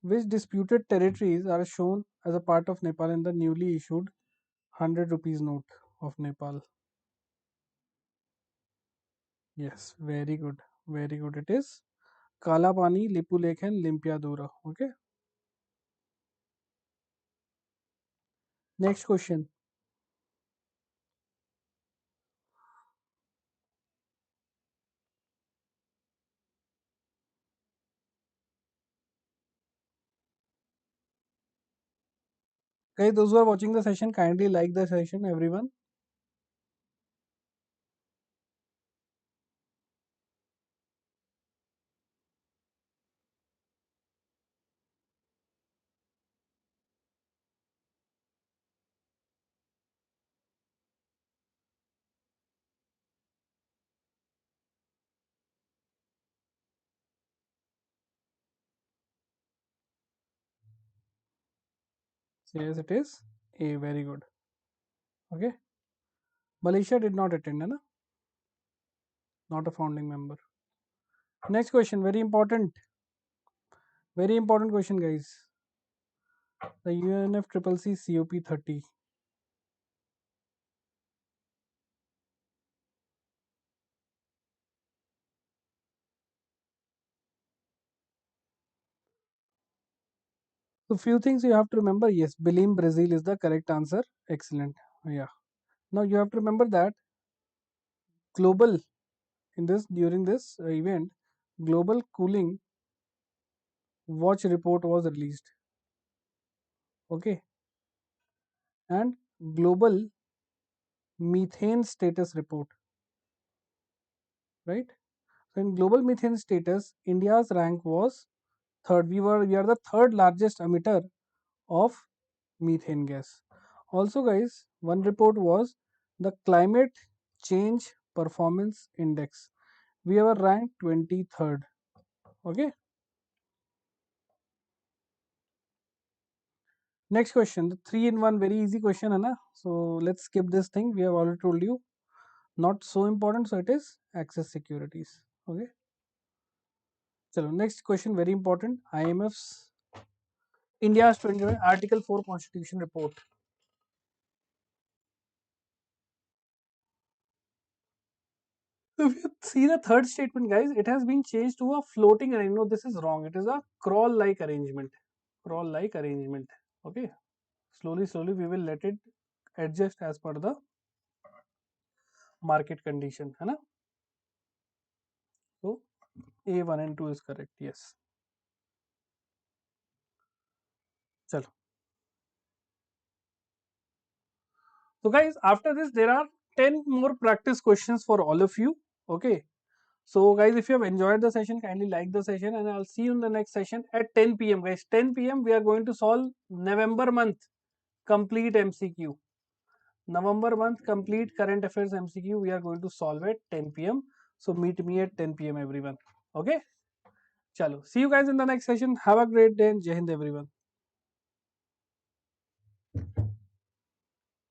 Which disputed territories are shown as a part of Nepal in the newly issued 100 rupees note of Nepal? Yes, very good. Very good. It is Kalapani, Lipulekh, and Limpiadura. Okay. Next question. Guys, those who are watching the session, kindly like the session, everyone. So yes, it is A. Very good. Okay. Malaysia did not attend, है ना? Not a founding member. Next question, very important question, guys. The UNFCCC COP 30. So few things you have to remember. Yes, Belém, Brazil is the correct answer. Excellent. Yeah. Now you have to remember that global in this during this event, global cooling watch report was released. Okay, and global methane status report. Right. So in global methane status, India's rank was third. We are the third largest emitter of methane gas. Also, guys, one report was the climate change performance index. We were ranked 23rd. Okay. Next question, the 3 in 1, very easy question, है ना? So let's skip this thing. We have already told you, not so important. So it is access securities. Okay. So next question, very important. IMF's India's 20 Article 4 Constitution report. So if you see the third statement, guys, it has been changed to a floating arrangement. No, this is wrong. It is a crawl-like arrangement. Crawl-like arrangement. Okay. Slowly, we will let it adjust as per the market condition. है ना? So A1 and 2 is correct. Yes. चलो. So guys, after this, there are 10 more practice questions for all of you. Okay. So guys, if you have enjoyed the session, kindly like the session and I'll see you in the next session at 10 p.m. Guys, 10 p.m. we are going to solve November month complete MCQ. November month complete current affairs MCQ we are going to solve at 10 p.m. So meet me at 10 p.m. everyone. Okay. Chalo. See you guys in the next session. Have a great day and Jai Hind everyone.